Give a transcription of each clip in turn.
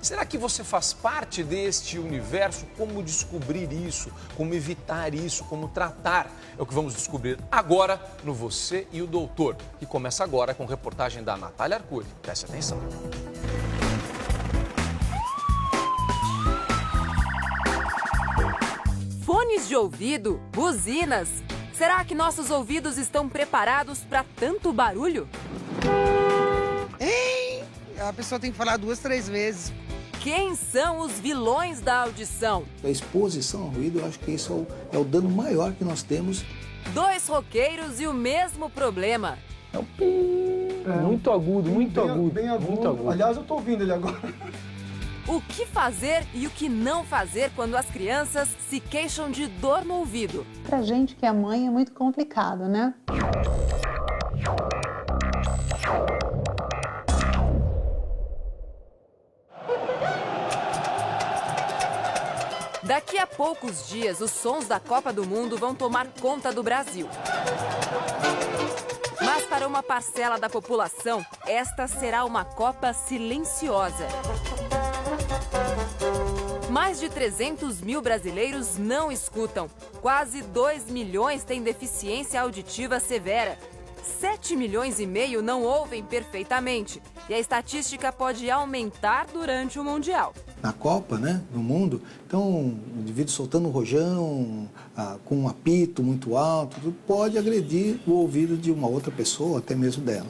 Será que você faz parte deste universo? Como descobrir isso? Como evitar isso? Como tratar? É o que vamos descobrir agora no Você e o Doutor, que começa agora com reportagem da Natália Arcuri. Preste atenção. Fones de ouvido, buzinas. Será que nossos ouvidos estão preparados para tanto barulho? Hein? A pessoa tem que falar 2, 3 vezes. Quem são os vilões da audição? A exposição ao ruído, eu acho que isso é o dano maior que nós temos. 2 roqueiros e o mesmo problema. É um pi. Muito agudo, muito agudo. Bem agudo. Muito agudo. Aliás, eu tô ouvindo ele agora. O que fazer e o que não fazer quando as crianças se queixam de dor no ouvido? Pra gente que é mãe é muito complicado, né? Daqui a poucos dias, os sons da Copa do Mundo vão tomar conta do Brasil. Mas para uma parcela da população, esta será uma Copa silenciosa. Mais de 300 mil brasileiros não escutam. Quase 2 milhões têm deficiência auditiva severa. 7,5 milhões não ouvem perfeitamente. E a estatística pode aumentar durante o Mundial. Na Copa, né, no mundo, então o indivíduo soltando um rojão, com um apito muito alto, tudo pode agredir o ouvido de uma outra pessoa, até mesmo dela.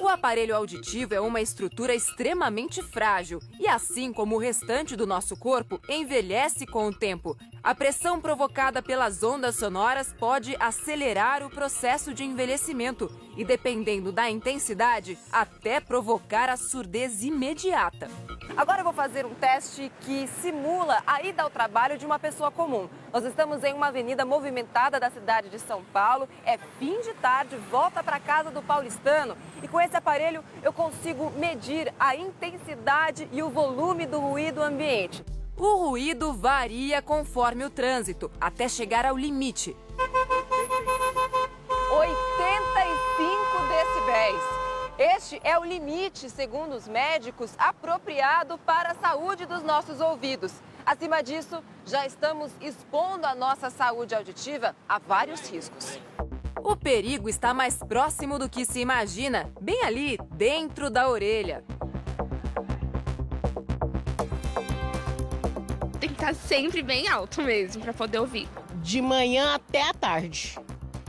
O aparelho auditivo é uma estrutura extremamente frágil e, assim como o restante do nosso corpo, envelhece com o tempo. A pressão provocada pelas ondas sonoras pode acelerar o processo de envelhecimento e, dependendo da intensidade, até provocar a surdez imediata. Agora eu vou fazer um teste que simula a ida ao trabalho de uma pessoa comum. Nós estamos em uma avenida movimentada da cidade de São Paulo, é fim de tarde, volta para casa do paulistano e com esse aparelho eu consigo medir a intensidade e o volume do ruído ambiente. O ruído varia conforme o trânsito, até chegar ao limite. 85 decibéis. Este é o limite, segundo os médicos, apropriado para a saúde dos nossos ouvidos. Acima disso, já estamos expondo a nossa saúde auditiva a vários riscos. O perigo está mais próximo do que se imagina, bem ali, dentro da orelha. Tem que estar sempre bem alto mesmo para poder ouvir. De manhã até à tarde.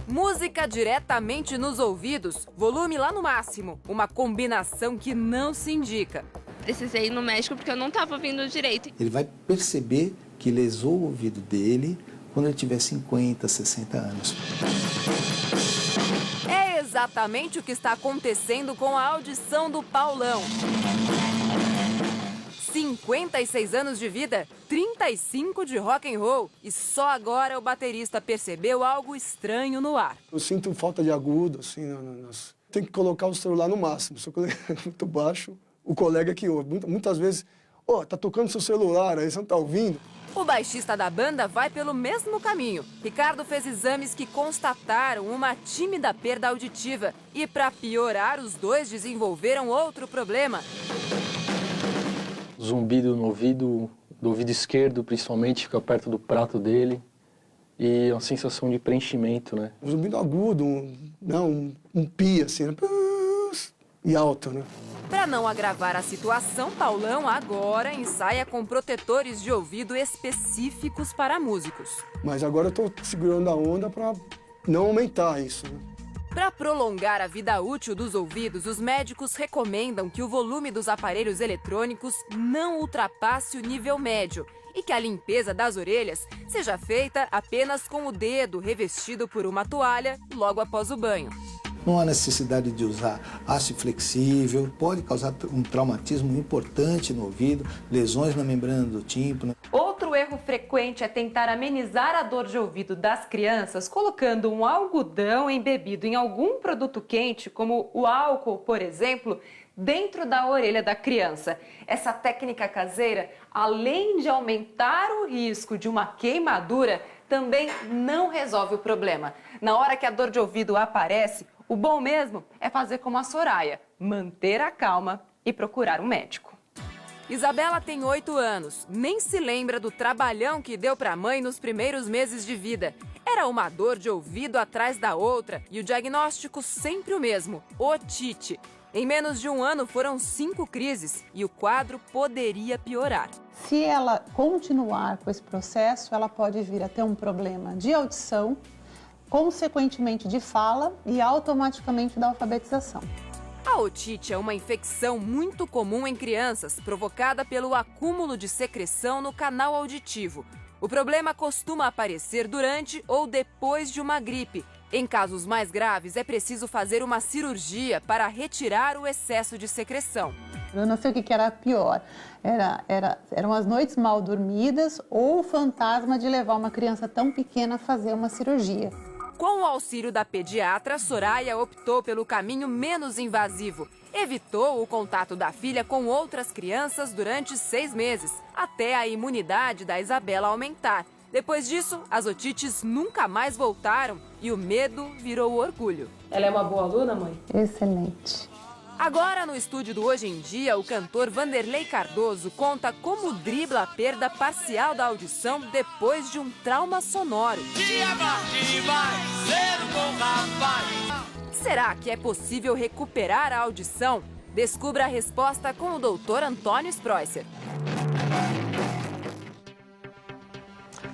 Música diretamente nos ouvidos, volume lá no máximo. Uma combinação que não se indica. Precisei ir no médico porque eu não estava ouvindo direito. Ele vai perceber que lesou o ouvido dele quando ele tiver 50, 60 anos. É exatamente o que está acontecendo com a audição do Paulão. 56 anos de vida, 35 de rock and roll e só agora o baterista percebeu algo estranho no ar. Eu sinto falta de agudo, assim, tem que colocar o celular no máximo. Se o colega é muito baixo, o colega que ouve. Muitas vezes, tá tocando seu celular, aí você não tá ouvindo. O baixista da banda vai pelo mesmo caminho. Ricardo fez exames que constataram uma tímida perda auditiva e, para piorar, os dois desenvolveram outro problema. Zumbido no ouvido, do ouvido esquerdo principalmente, fica perto do prato dele. E uma sensação de preenchimento, né? Um zumbido agudo, um pi, assim, né? E alto, né? Para não agravar a situação, Paulão agora ensaia com protetores de ouvido específicos para músicos. Mas agora eu tô segurando a onda para não aumentar isso, né? Para prolongar a vida útil dos ouvidos, os médicos recomendam que o volume dos aparelhos eletrônicos não ultrapasse o nível médio e que a limpeza das orelhas seja feita apenas com o dedo revestido por uma toalha logo após o banho. Não há necessidade de usar aço flexível, pode causar um traumatismo importante no ouvido, lesões na membrana do tímpano. Outro erro frequente é tentar amenizar a dor de ouvido das crianças colocando um algodão embebido em algum produto quente, como o álcool, por exemplo, dentro da orelha da criança. Essa técnica caseira, além de aumentar o risco de uma queimadura, também não resolve o problema. Na hora que a dor de ouvido aparece, o bom mesmo é fazer como a Soraya, manter a calma e procurar um médico. Isabela tem 8 anos, nem se lembra do trabalhão que deu para a mãe nos primeiros meses de vida. Era uma dor de ouvido atrás da outra e o diagnóstico sempre o mesmo, otite. Em menos de um ano foram 5 crises e o quadro poderia piorar. Se ela continuar com esse processo, ela pode vir a ter um problema de audição, consequentemente de fala e automaticamente da alfabetização. A otite é uma infecção muito comum em crianças, provocada pelo acúmulo de secreção no canal auditivo. O problema costuma aparecer durante ou depois de uma gripe. Em casos mais graves, é preciso fazer uma cirurgia para retirar o excesso de secreção. Eu não sei o que era pior, eram as noites mal dormidas ou o fantasma de levar uma criança tão pequena a fazer uma cirurgia. Com o auxílio da pediatra, Soraya optou pelo caminho menos invasivo. Evitou o contato da filha com outras crianças durante 6 meses, até a imunidade da Isabela aumentar. Depois disso, as otites nunca mais voltaram e o medo virou orgulho. Ela é uma boa aluna, mãe? Excelente. Agora, no estúdio do Hoje em Dia, o cantor Vanderlei Cardoso conta como dribla a perda parcial da audição depois de um trauma sonoro. Será que é possível recuperar a audição? Descubra a resposta com o Dr. Antônio Spreusser.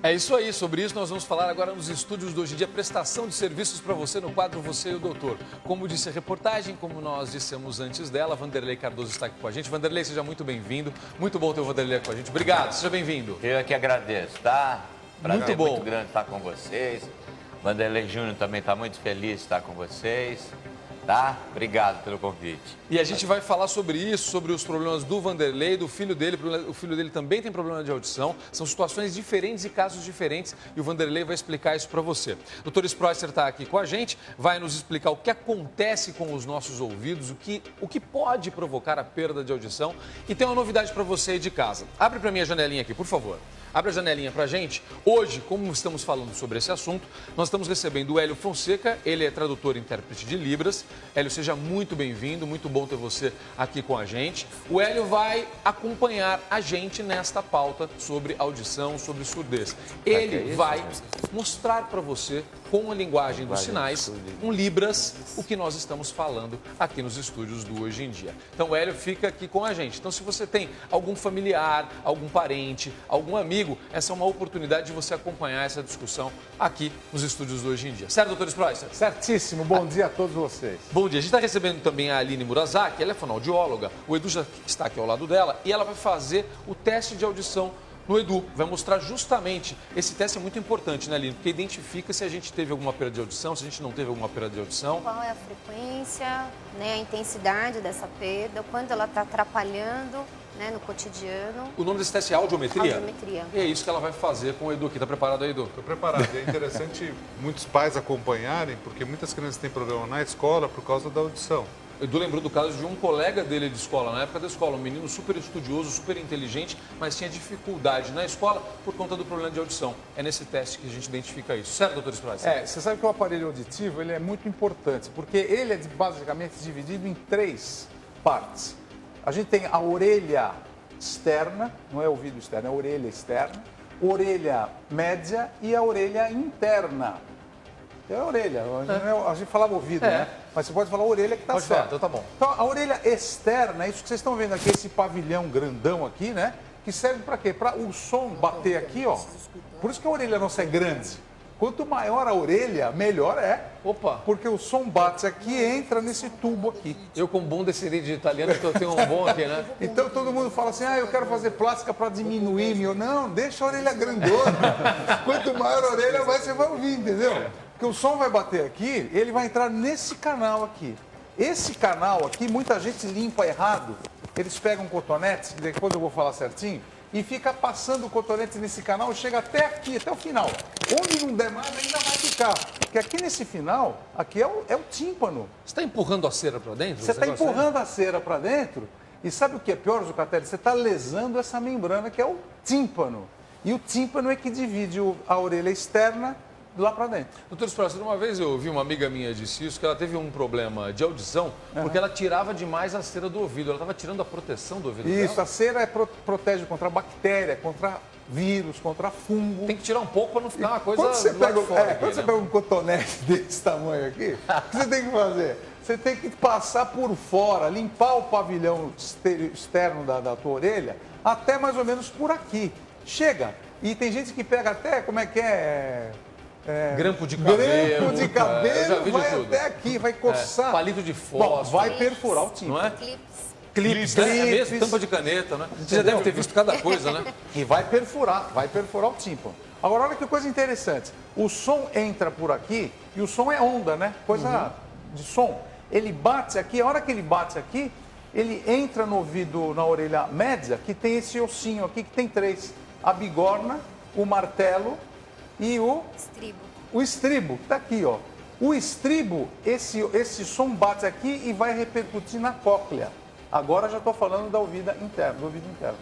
É isso aí, sobre isso nós vamos falar agora nos estúdios do Hoje em Dia, prestação de serviços para você no quadro Você e o Doutor. Como disse a reportagem, como nós dissemos antes dela, Vanderlei Cardoso está aqui com a gente. Vanderlei, seja muito bem-vindo. Muito bom ter o Vanderlei com a gente. Obrigado, seja bem-vindo. Eu é que agradeço, tá? Prazer Muito bom. Muito grande estar com vocês. Vanderlei Júnior também está muito feliz de estar com vocês. Tá? Obrigado pelo convite. E a gente vai falar sobre isso, sobre os problemas do Vanderlei, do filho dele. O filho dele também tem problema de audição. São situações diferentes e casos diferentes e o Vanderlei vai explicar isso para você. O Dr. Spreusser está aqui com a gente, vai nos explicar o que acontece com os nossos ouvidos, o que pode provocar a perda de audição. E tem uma novidade para você aí de casa. Abre para mim a janelinha aqui, por favor. Abre a janelinha para a gente. Hoje, como estamos falando sobre esse assunto, nós estamos recebendo o Hélio Fonseca, ele é tradutor e intérprete de Libras. Hélio, seja muito bem-vindo, muito bom ter você aqui com a gente. O Hélio vai acompanhar a gente nesta pauta sobre audição, sobre surdez. Ele vai mostrar para você, com a linguagem dos sinais, um Libras, o que nós estamos falando aqui nos estúdios do Hoje em Dia. Então, o Hélio fica aqui com a gente. Então, se você tem algum familiar, algum parente, algum amigo, essa é uma oportunidade de você acompanhar essa discussão aqui nos estúdios do Hoje em Dia. Certo, doutor Spreusser? Certíssimo. Bom dia a todos vocês. Bom dia. A gente está recebendo também a Aline Murasaki, ela é fonoaudióloga. O Edu já está aqui ao lado dela e ela vai fazer o teste de audição no Edu. Vai mostrar justamente, esse teste é muito importante, né, Aline? Porque identifica se a gente teve alguma perda de audição, se a gente não teve alguma perda de audição. Qual é a frequência, né, a intensidade dessa perda, quando ela está atrapalhando, né, no cotidiano. O nome desse teste é audiometria? Audiometria. E é isso que ela vai fazer com o Edu aqui. Tá preparado aí, Edu? Estou preparado. É interessante muitos pais acompanharem, porque muitas crianças têm problema na escola por causa da audição. O Edu lembrou do caso de um colega dele de escola, na época da escola, um menino super estudioso, super inteligente, mas tinha dificuldade na escola por conta do problema de audição. É nesse teste que a gente identifica isso. Certo, doutor Spreusser? Você sabe que o aparelho auditivo ele é muito importante, porque ele é basicamente dividido em 3 partes. A gente tem a orelha externa, não é ouvido externo, é a orelha externa, orelha média e a orelha interna. É a orelha, a gente falava ouvido, né? Mas você pode falar orelha que está certo. Então tá bom. Então, a orelha externa, é isso que vocês estão vendo aqui, esse pavilhão grandão aqui, né? Que serve para quê? Para o som bater aqui, ó. Por isso que a orelha nossa é grande. Quanto maior a orelha, melhor é. Opa! Porque o som bate aqui e entra nesse tubo aqui. Eu, como bom descendente de italiano, eu tenho um bom aqui, né? Então todo mundo fala assim, eu quero fazer plástica para diminuir meu... Não, deixa a orelha grandona. Quanto maior a orelha, mais você vai ouvir, entendeu? Porque o som vai bater aqui, ele vai entrar nesse canal aqui. Esse canal aqui, muita gente limpa errado. Eles pegam cotonetes, depois eu vou falar certinho, e fica passando o cotonete nesse canal e chega até aqui, até o final. Onde não der mais, ainda vai ficar. Porque aqui nesse final, aqui é o tímpano. Você está empurrando a cera para dentro? Você está empurrando a cera para dentro. E sabe o que é pior, Zucatelli? Você está lesando essa membrana que é o tímpano. E o tímpano é que divide a orelha externa lá para dentro. Doutor Spróster, uma vez eu ouvi uma amiga minha disse isso, que ela teve um problema de audição, porque ela tirava demais a cera do ouvido. Ela estava tirando a proteção do ouvido Isso, dela. a cera protege contra bactéria, contra vírus, contra fungo. Tem que tirar um pouco para não ficar uma coisa Quando você do lado pega, de fora aqui, quando você né? pega um cotonete desse tamanho aqui, o que você tem que fazer? Você tem que passar por fora, limpar o pavilhão externo da tua orelha, até mais ou menos por aqui. Chega. E tem gente que pega até, como é que é? Grampo de cabelo. Grampo de cabelo, eu já vi de vai tudo. até aqui, vai coçar. Palito de fósforo. Bom, vai perfurar o tímpano. Não é? Clipes, né? É mesmo, tampa de caneta, né? Você já deve ter visto cada coisa, né? E vai perfurar o tímpano. Agora, olha que coisa interessante. O som entra por aqui e o som é onda, né? Coisa de som. Ele bate aqui, a hora que ele bate aqui, ele entra no ouvido, na orelha média, que tem esse ossinho aqui, que tem 3. A bigorna, o martelo e o estribo, que está aqui, ó. O estribo, esse som bate aqui e vai repercutir na cóclea. Agora já estou falando do ouvido interno.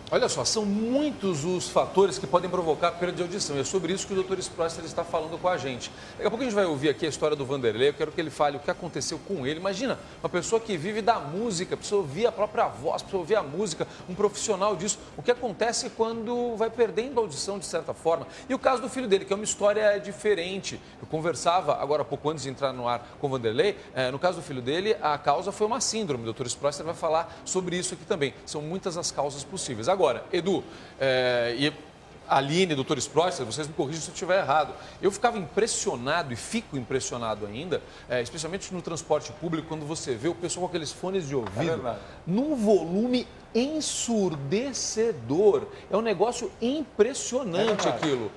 Olha só, são muitos os fatores que podem provocar perda de audição. E é sobre isso que o Dr. Spróster está falando com a gente. Daqui a pouco a gente vai ouvir aqui a história do Vanderlei. Eu quero que ele fale o que aconteceu com ele. Imagina, uma pessoa que vive da música, precisa ouvir a própria voz, precisa ouvir a música, um profissional disso. O que acontece quando vai perdendo a audição de certa forma. E o caso do filho dele, que é uma história diferente. Eu conversava agora há pouco antes de entrar no ar com o Vanderlei. No caso do filho dele, a causa foi uma síndrome. O Dr. Spróster vai falar sobre isso aqui também. São muitas as causas possíveis. Agora, Edu e Aline, Dr. Spróster, vocês me corrigem se eu estiver errado. Eu ficava impressionado e fico impressionado ainda, especialmente no transporte público, quando você vê o pessoal com aqueles fones de ouvido num volume ensurdecedor. É um negócio impressionante aquilo.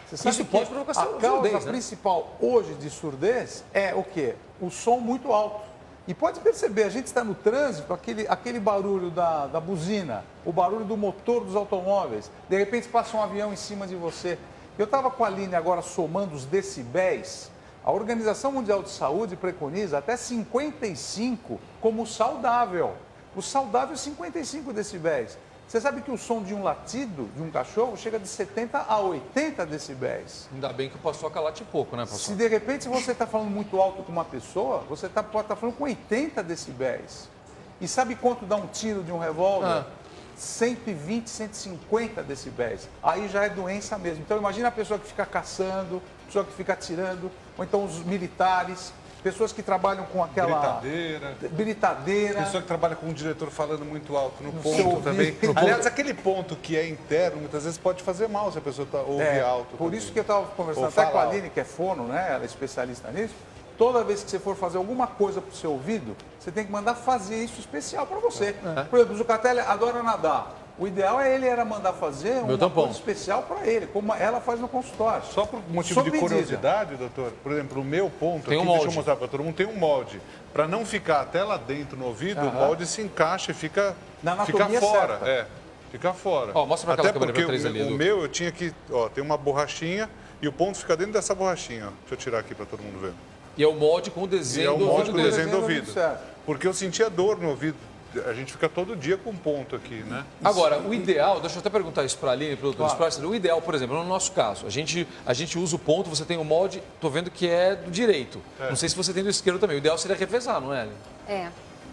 Você sabe isso que pode provocar a causa surdez, né? principal hoje de surdez é o quê? O som muito alto. E pode perceber, a gente está no trânsito, aquele barulho da buzina, o barulho do motor dos automóveis. De repente passa um avião em cima de você. Eu estava com a Aline agora somando os decibéis. A Organização Mundial de Saúde preconiza até 55 como saudável. O saudável é 55 decibéis. Você sabe que o som de um latido de um cachorro chega de 70 a 80 decibéis. Ainda bem que o Paçoca late pouco, né, Paçoca? Se de repente você está falando muito alto com uma pessoa, você pode estar falando com 80 decibéis. E sabe quanto dá um tiro de um revólver? 120, 150 decibéis. Aí já é doença mesmo. Então imagina a pessoa que fica caçando, a pessoa que fica atirando, ou então os militares. Pessoas que trabalham com aquela... Britadeira. Pessoa que trabalha com um diretor falando muito alto no ponto seu também. ouvido. Aliás, aquele ponto que é interno, muitas vezes pode fazer mal se a pessoa ouve alto. Por também. isso que eu estava conversando Ou até com a fala Aline, que é fono, né? Ela é especialista nisso. Toda vez que você for fazer alguma coisa para o seu ouvido, você tem que mandar fazer isso especial para você. Por exemplo, o Zucatelli adora nadar. O ideal é ele mandar fazer uma coisa especial para ele, como ela faz no consultório. Só por motivo de curiosidade, doutor, por exemplo, o meu ponto tem aqui, molde. deixa eu mostrar para todo mundo, tem um molde. Para não ficar até lá dentro no ouvido, o molde se encaixa e fica fora. Certa. Fica fora. Ó, mostra para aquela até câmera porque 3 ali, o meu eu tinha que, tem uma borrachinha e o ponto fica dentro dessa borrachinha. Ó. Deixa eu tirar aqui para todo mundo ver. E é o molde com o desenho do ouvido dele. Desenho do ouvido. Porque eu sentia dor no ouvido. A gente fica todo dia com um ponto aqui, né? Agora, o ideal, deixa eu até perguntar isso para a Aline e para o Dr. Spróster, o ideal, por exemplo, no nosso caso, a gente usa o ponto, você tem o molde, estou vendo que é do direito. Não sei se você tem do esquerdo também. O ideal seria revezar, não é, Aline?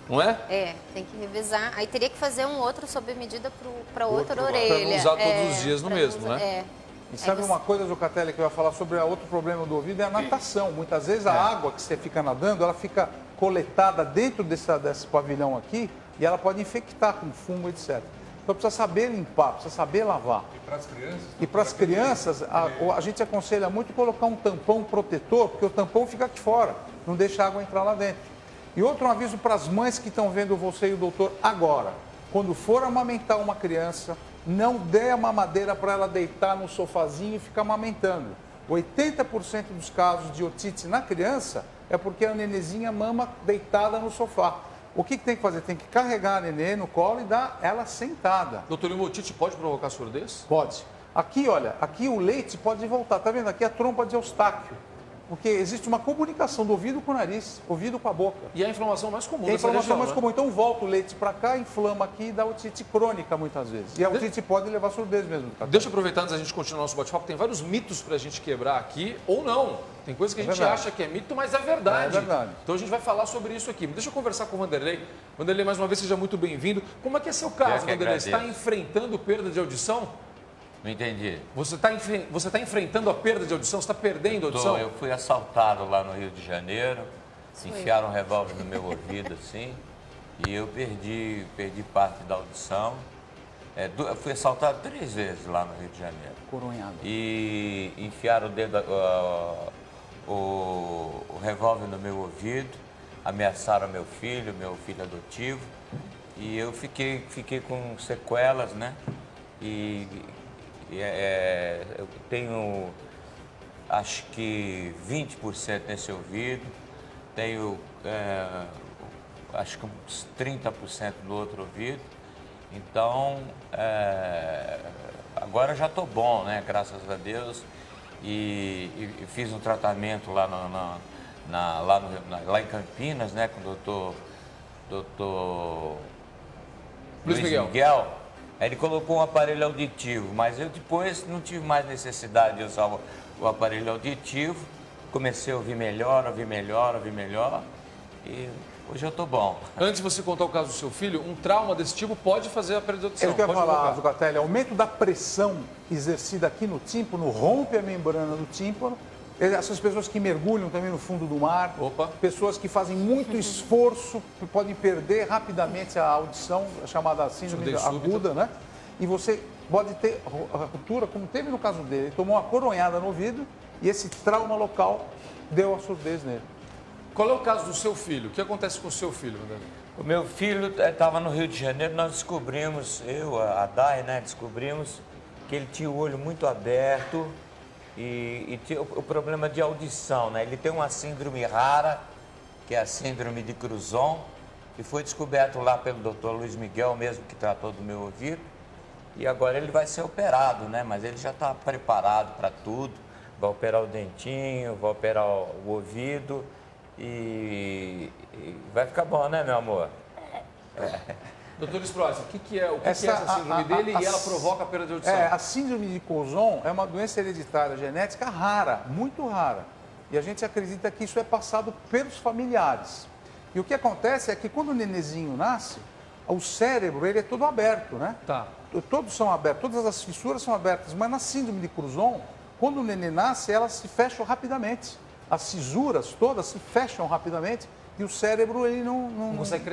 Não é? Tem que revezar. Aí teria que fazer um outro sob medida para outra orelha. Para não usar todos os dias no mesmo, né? E sabe uma coisa, Zucatelli, que eu ia falar sobre outro problema do ouvido? É a natação. Muitas vezes a água que você fica nadando, ela fica coletada dentro desse pavilhão aqui e ela pode infectar com fungo, etc. Então precisa saber limpar, precisa saber lavar. E para as crianças? E para as crianças, a gente aconselha muito colocar um tampão protetor, porque o tampão fica aqui fora, não deixa a água entrar lá dentro. E outro aviso para as mães que estão vendo você e o doutor agora. Quando for amamentar uma criança, não dê a mamadeira para ela deitar no sofazinho e ficar amamentando. 80% dos casos de otite na criança é porque a nenezinha mama deitada no sofá. O que tem que fazer? Tem que carregar a nenê no colo e dar ela sentada. Doutor, o otite pode provocar surdez? Pode. Aqui, olha, aqui o leite pode voltar. Tá vendo? Aqui a trompa de Eustáquio. Porque existe uma comunicação do ouvido com o nariz, ouvido com a boca. E é a inflamação mais comum É a dessa inflamação região, mais né? comum. Então volta o leite para cá, inflama aqui e dá otite crônica muitas vezes. E a otite pode levar a surdez mesmo. Deixa eu aproveitar antes da gente continuar nosso bate-papo. Tem vários mitos para a gente quebrar aqui, ou não. Tem coisa que a gente acha que é mito, mas é verdade. É verdade. Então a gente vai falar sobre isso aqui. Mas deixa eu conversar com o Vanderlei. Vanderlei, mais uma vez, seja muito bem-vindo. Como é que é seu caso, Vanderlei? Você está enfrentando perda de audição? Não entendi. Você está enfrentando a perda de audição? Você está perdendo a audição? Eu fui assaltado lá no Rio de Janeiro, enfiaram um revólver no meu ouvido, assim, e eu perdi parte da audição. Eu fui assaltado 3 vezes lá no Rio de Janeiro. Coronhado. E enfiaram o revólver no meu ouvido, ameaçaram meu filho adotivo, e eu fiquei com sequelas, né? Eu tenho, acho que 20% nesse ouvido, tenho, acho que uns 30% no outro ouvido. Então, agora já estou bom, né? Graças a Deus. E fiz um tratamento lá, lá em Campinas, né? Com o doutor Luiz Miguel. Aí ele colocou um aparelho auditivo, mas eu depois não tive mais necessidade de usar o aparelho auditivo. Comecei a ouvir melhor, e hoje eu estou bom. Antes de você contar o caso do seu filho, um trauma desse tipo pode fazer a perda de audição. Eu quero falar, Zucatelli, aumento da pressão exercida aqui no tímpano, rompe a membrana do tímpano. Essas pessoas que mergulham também no fundo do mar, pessoas que fazem muito esforço, podem perder rapidamente a audição, chamada síndrome aguda, né? E você pode ter a ruptura, como teve no caso dele. Ele tomou uma coronhada no ouvido e esse trauma local deu a surdez nele. Qual é o caso do seu filho? O que acontece com o seu filho, Vanderlei? O meu filho estava no Rio de Janeiro, nós descobrimos, a Dai, né, descobrimos que ele tinha o olho muito aberto e tinha o problema de audição, né? Ele tem uma síndrome rara, que é a síndrome de Cruzon, que foi descoberto lá pelo doutor Luiz Miguel, mesmo que tratou do meu ouvido. E agora ele vai ser operado, né? Mas ele já está preparado para tudo. Vai operar o dentinho, vai operar o ouvido e vai ficar bom, né, meu amor? Doutor Spross, o que é essa síndrome dele e ela provoca a perda de audição? A síndrome de Cruzon é uma doença hereditária genética rara, muito rara. E a gente acredita que isso é passado pelos familiares. E o que acontece é que quando o nenenzinho nasce, o cérebro ele é todo aberto, né? Tá. Todos são abertos, todas as fissuras são abertas, mas na síndrome de Cruzon, quando o neném nasce, elas se fecham rapidamente. As fisuras todas se fecham rapidamente e o cérebro ele não consegue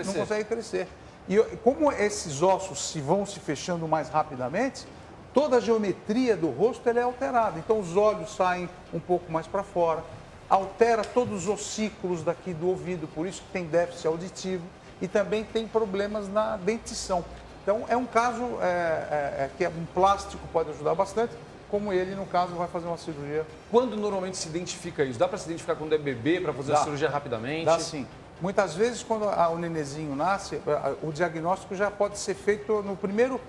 crescer. E como esses ossos vão se fechando mais rapidamente, toda a geometria do rosto ela é alterada. Então os olhos saem um pouco mais para fora, altera todos os ossículos daqui do ouvido, por isso que tem déficit auditivo e também tem problemas na dentição. Então é um caso que um plástico pode ajudar bastante, como ele, no caso, vai fazer uma cirurgia. Quando normalmente se identifica isso? Dá para se identificar quando é bebê, para fazer a cirurgia rapidamente? Dá sim. Muitas vezes, quando o nenenzinho nasce, o diagnóstico já pode ser feito no primeiro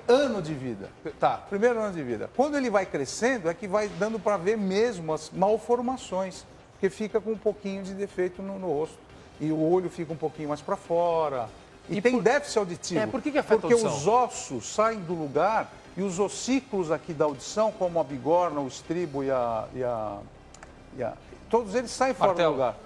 ano de vida. Tá. Primeiro ano de vida. Quando ele vai crescendo, é que vai dando para ver mesmo as malformações, porque fica com um pouquinho de defeito no rosto. E o olho fica um pouquinho mais para fora. E tem déficit auditivo. Por que afeta a Porque audição? os ossos saem do lugar e os ossículos aqui da audição, como a bigorna, o estribo todos eles saem fora do lugar.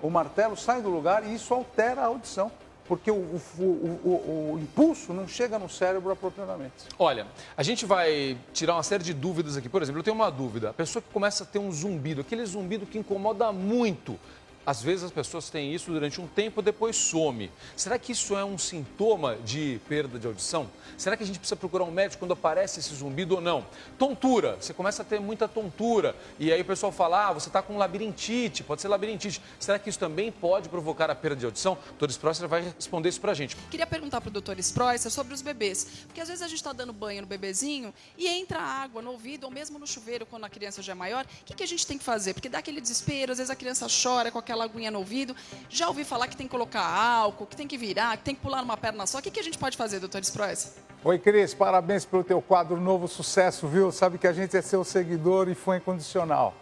O martelo sai do lugar e isso altera a audição, porque o impulso não chega no cérebro apropriadamente. Olha, a gente vai tirar uma série de dúvidas aqui. Por exemplo, eu tenho uma dúvida. A pessoa que começa a ter um zumbido, aquele zumbido que incomoda muito. Às vezes as pessoas têm isso durante um tempo, depois some. Será que isso é um sintoma de perda de audição? Será que a gente precisa procurar um médico quando aparece esse zumbido ou não? Tontura, você começa a ter muita tontura e aí o pessoal fala, você está com labirintite, pode ser labirintite. Será que isso também pode provocar a perda de audição? O Dr. Spross vai responder isso pra gente. Queria perguntar para o Dr. Spross sobre os bebês, porque às vezes a gente está dando banho no bebezinho e entra água no ouvido ou mesmo no chuveiro quando a criança já é maior. O que a gente tem que fazer? Porque dá aquele desespero, às vezes a criança chora com aquela aguinha no ouvido. Já ouvi falar que tem que colocar álcool, que tem que virar, que tem que pular numa perna só. O que a gente pode fazer, Dr. Spross? Oi, Cris, parabéns pelo teu quadro Novo Sucesso, viu? Sabe que a gente é seu seguidor e fã incondicional.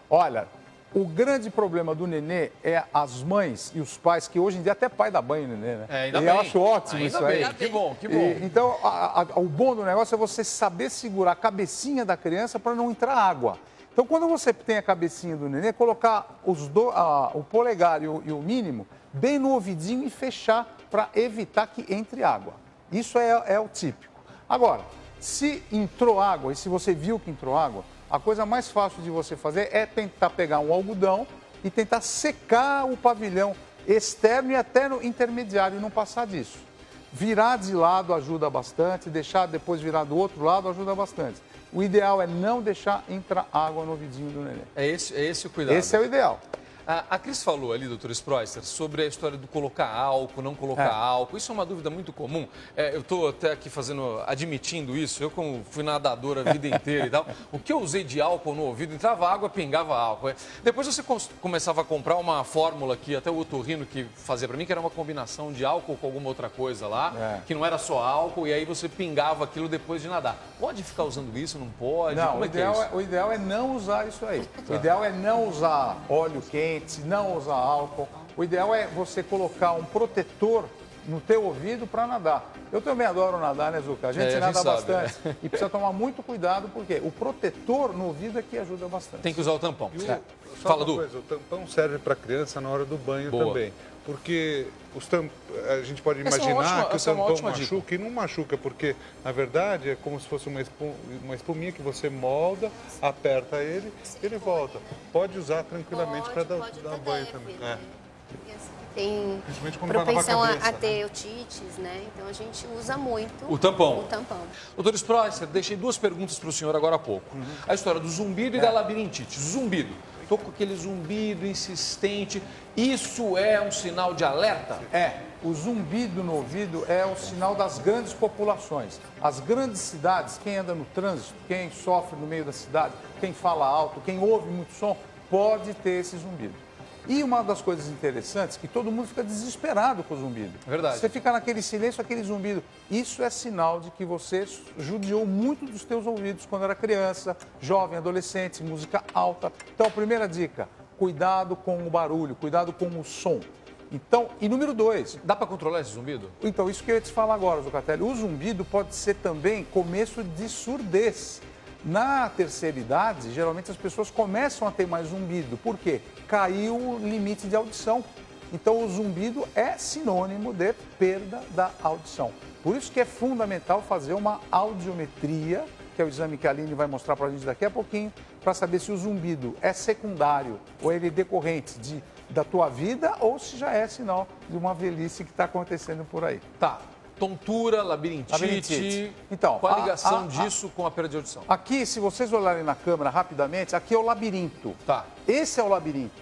Olha, O grande problema do nenê é as mães e os pais, que hoje em dia até pai dá banho no nenê, né? Ainda e bem. eu acho ótimo Ainda isso bem. aí. Que bom, que bom. Então, o bom do negócio é você saber segurar a cabecinha da criança para não entrar água. Então, quando você tem a cabecinha do nenê, colocar o polegar e o mínimo bem no ouvidinho e fechar para evitar que entre água. Isso é o típico. Agora, se entrou água e se você viu que entrou água, a coisa mais fácil de você fazer é tentar pegar um algodão e tentar secar o pavilhão externo e até no intermediário e não passar disso. Virar de lado ajuda bastante, deixar depois virar do outro lado ajuda bastante. O ideal é não deixar entrar água no ouvidinho do neném. É esse o cuidado. Esse é o ideal. A Cris falou ali, doutor Sproister, sobre a história do colocar álcool, não colocar álcool. Isso é uma dúvida muito comum. Eu estou até aqui admitindo isso. Eu, como fui nadador a vida inteira e tal, o que eu usei de álcool no ouvido, entrava água, pingava álcool. Depois você começava a comprar uma fórmula que até o otorrino que fazia para mim, que era uma combinação de álcool com alguma outra coisa lá, que não era só álcool, e aí você pingava aquilo depois de nadar. Pode ficar usando isso? Não pode? Não, Como é isso? O ideal é não usar isso aí. O ideal é não usar óleo quente, não usar álcool. O ideal é você colocar um protetor no teu ouvido para nadar. Eu também adoro nadar, né, Zucca? A gente nada bastante. E precisa tomar muito cuidado, porque o protetor no ouvido é que ajuda bastante. Tem que usar o tampão. Fala, Du. O tampão serve para criança na hora do banho também. Porque a gente pode imaginar que o tampão machuca e não machuca, porque, na verdade, é como se fosse uma espuminha que você molda, aperta ele e ele volta. Pode usar tranquilamente para dar banho também. Tem propensão a ter otites, né? Então a gente usa muito o tampão. Doutor Sproister, deixei duas perguntas para o senhor agora há pouco. A história do zumbido e da labirintite. Zumbido. Estou com aquele zumbido insistente. Isso é um sinal de alerta? O zumbido no ouvido é o sinal das grandes populações. As grandes cidades, quem anda no trânsito, quem sofre no meio da cidade, quem fala alto, quem ouve muito som, pode ter esse zumbido. E uma das coisas interessantes é que todo mundo fica desesperado com o zumbido. Verdade. Você fica naquele silêncio, aquele zumbido. Isso é sinal de que você judiou muito dos teus ouvidos quando era criança, jovem, adolescente, música alta. Então, a primeira dica, cuidado com o barulho, cuidado com o som. Então, e número 2... Dá para controlar esse zumbido? Então, isso que eu ia te falar agora, Zucatelli. O zumbido pode ser também começo de surdez. Na terceira idade, geralmente as pessoas começam a ter mais zumbido. Por quê? Caiu o limite de audição. Então, o zumbido é sinônimo de perda da audição. Por isso que é fundamental fazer uma audiometria, que é o exame que a Aline vai mostrar para a gente daqui a pouquinho, para saber se o zumbido é secundário ou ele é decorrente da tua vida ou se já é sinal de uma velhice que está acontecendo por aí. Tá. Tontura, labirintite. Então, qual a ligação disso com a perda de audição? Aqui, se vocês olharem na câmera rapidamente, aqui é o labirinto. Tá. Esse é o labirinto.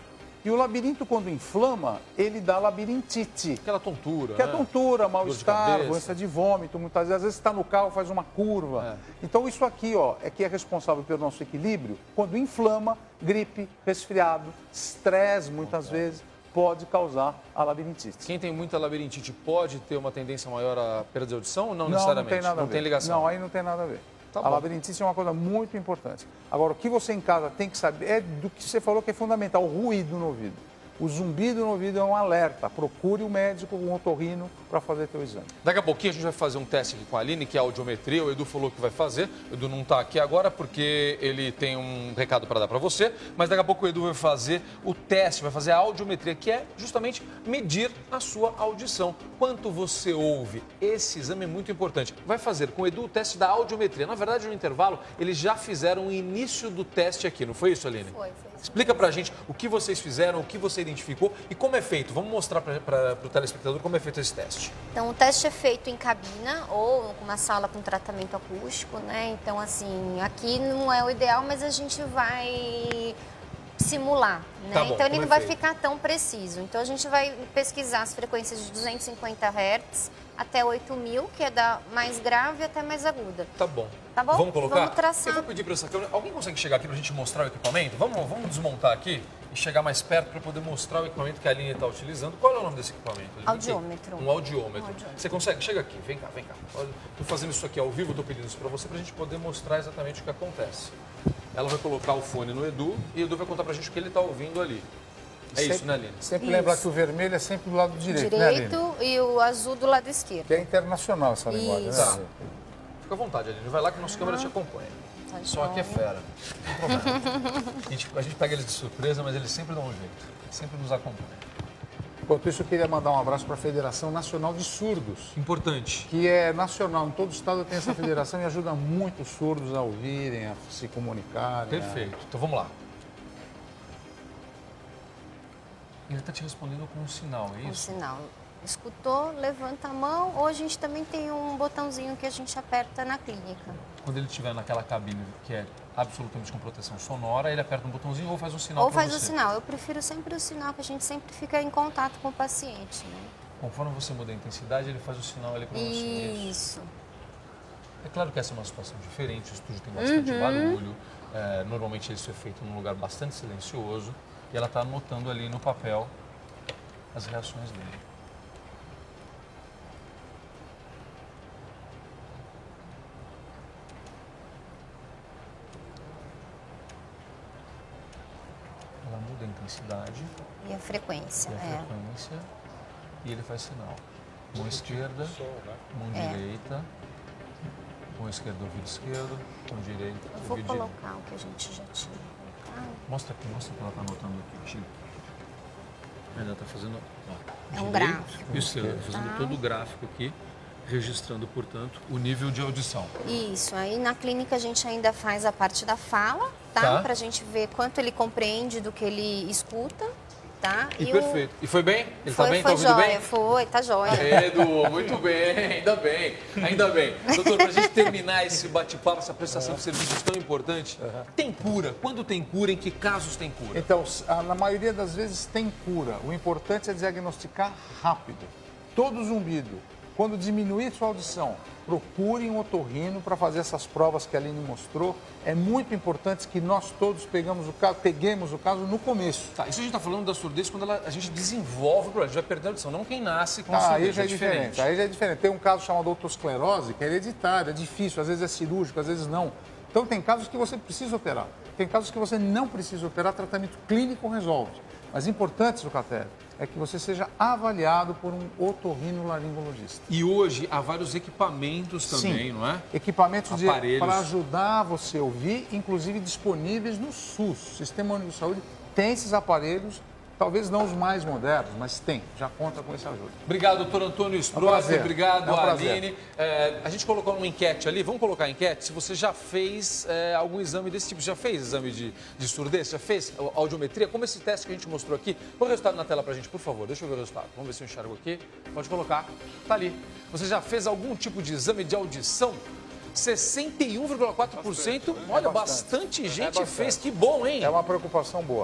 E o labirinto, quando inflama, ele dá labirintite. Aquela tontura, que é tontura, mal-estar, doença de vômito, muitas vezes. Às vezes está no carro, faz uma curva. Então, isso aqui, é que é responsável pelo nosso equilíbrio. Quando inflama, gripe, resfriado, estresse, muitas vezes, pode causar a labirintite. Quem tem muita labirintite pode ter uma tendência maior a perda de audição ou não necessariamente? Não tem nada a ver. Não tem ligação? Não, aí não tem nada a ver. Tá a labirintite é uma coisa muito importante. Agora, o que você em casa tem que saber é do que você falou que é fundamental, o ruído no ouvido. O zumbido no ouvido é um alerta. Procure o médico, um otorrino, para fazer teu exame. Daqui a pouquinho a gente vai fazer um teste aqui com a Aline, que é a audiometria. O Edu falou que vai fazer. O Edu não está aqui agora porque ele tem um recado para dar para você. Mas daqui a pouco o Edu vai fazer o teste, vai fazer a audiometria, que é justamente medir a sua audição. Quanto você ouve. Esse exame é muito importante. Vai fazer com o Edu o teste da audiometria. Na verdade, no intervalo, eles já fizeram o início do teste aqui. Não foi isso, Aline? Foi. Explica pra gente o que vocês fizeram, o que você identificou e como é feito. Vamos mostrar para o telespectador como é feito esse teste. Então, o teste é feito em cabina ou uma sala com tratamento acústico, né? Então, assim, aqui não é o ideal, mas a gente vai simular, né? Tá bom, então, ele não vai ficar tão preciso. Então, a gente vai pesquisar as frequências de 250 Hz até 8.000, que é da mais grave até mais aguda. Tá bom. Tá bom? Vamos colocar? Vamos traçar. Eu vou pedir para essa câmera. Alguém consegue chegar aqui para a gente mostrar o equipamento? Vamos desmontar aqui e chegar mais perto para poder mostrar o equipamento que a Aline está utilizando. Qual é o nome desse equipamento? Audiômetro. Um audiômetro. Você consegue? Chega aqui, vem cá. Estou fazendo isso aqui ao vivo, estou pedindo isso para você para a gente poder mostrar exatamente o que acontece. Ela vai colocar o fone no Edu e o Edu vai contar pra gente o que ele tá ouvindo ali. É isso, né, Aline? Sempre lembrar que o vermelho é sempre do lado direito, né, Aline? E o azul do lado esquerdo. Que é internacional essa linguagem, né? Isso. Fica à vontade, Aline. Vai lá que nossa câmera te acompanha. Tá Só bom. aqui é fera. Não tem problema. A gente pega eles de surpresa, mas eles sempre dão um jeito. Sempre nos acompanham. Enquanto isso, eu queria mandar um abraço para a Federação Nacional de Surdos. Importante. Que é nacional. Em todo o estado tem essa federação e ajuda muito os surdos a ouvirem, a se comunicarem. Perfeito. Então vamos lá. Ele está te respondendo com um sinal, é isso? Um sinal. Escutou, levanta a mão, ou a gente também tem um botãozinho que a gente aperta na clínica. Quando ele estiver naquela cabine que é absolutamente com proteção sonora, ele aperta um botãozinho ou faz um sinal Ou para faz você? o sinal. Eu prefiro sempre o sinal, que a gente sempre fica em contato com o paciente, né? Conforme você muda a intensidade, ele faz o sinal ali para você. Isso. É claro que essa é uma situação diferente, o estúdio tem bastante barulho. Normalmente isso é feito num lugar bastante silencioso. E ela está anotando ali no papel as reações dele. Ela muda a intensidade. E a frequência. E a frequência. E ele faz sinal. Mão esquerda, mão direita. Mão esquerda, ouvido esquerdo. Mão direita, Eu vou ouvido direito. colocar o que a gente já tinha colocado. Mostra aqui, mostra que ela está anotando aqui, Chico. Ela está fazendo... Ó, É um direito gráfico. e esquerdo, fazendo todo o gráfico aqui, registrando, portanto, o nível de audição. Isso. Aí na clínica a gente ainda faz a parte da fala, tá? Pra gente ver quanto ele compreende do que ele escuta, tá? E perfeito. E foi bem? Ele Foi, tá bem? foi Tá ouvindo jóia, bem? foi, tá jóia. Edu, muito bem, ainda bem, ainda bem. Doutor, pra gente terminar esse bate-papo, essa prestação de serviços tão importante, tem cura? Quando tem cura? Em que casos tem cura? Então, na maioria das vezes tem cura. O importante é diagnosticar rápido. Todo zumbido, quando diminuir sua audição, procure um otorrino para fazer essas provas que a Aline mostrou. É muito importante que nós todos peguemos o caso no começo. Tá, isso a gente está falando da surdez quando a gente desenvolve o problema, a gente vai perdendo a audição, não quem nasce com a surdez. Aí já é diferente. Aí já é diferente. Tem um caso chamado otosclerose, que é hereditário, é difícil, às vezes é cirúrgico, às vezes não. Então tem casos que você precisa operar. Tem casos que você não precisa operar, tratamento clínico resolve. Mas importante, Zucatelli, é que você seja avaliado por um otorrinolaringologista. E hoje há vários equipamentos também, Sim, não é? Equipamentos Aparelhos. para ajudar você a ouvir, inclusive disponíveis no SUS. O Sistema Único de Saúde tem esses aparelhos, talvez não os mais modernos, mas tem, já conta com essa ajuda. Obrigado, doutor Antônio Sprosser, obrigado, Aline. A gente colocou uma enquete ali, vamos colocar a enquete, se você já fez algum exame desse tipo, já fez exame de surdez, já fez audiometria, como esse teste que a gente mostrou aqui. Põe o resultado na tela pra gente, por favor, deixa eu ver o resultado. Vamos ver se eu enxergo aqui, pode colocar, tá ali. Você já fez algum tipo de exame de audição? 61,4%, olha, bastante gente fez, que bom, hein? É uma preocupação boa.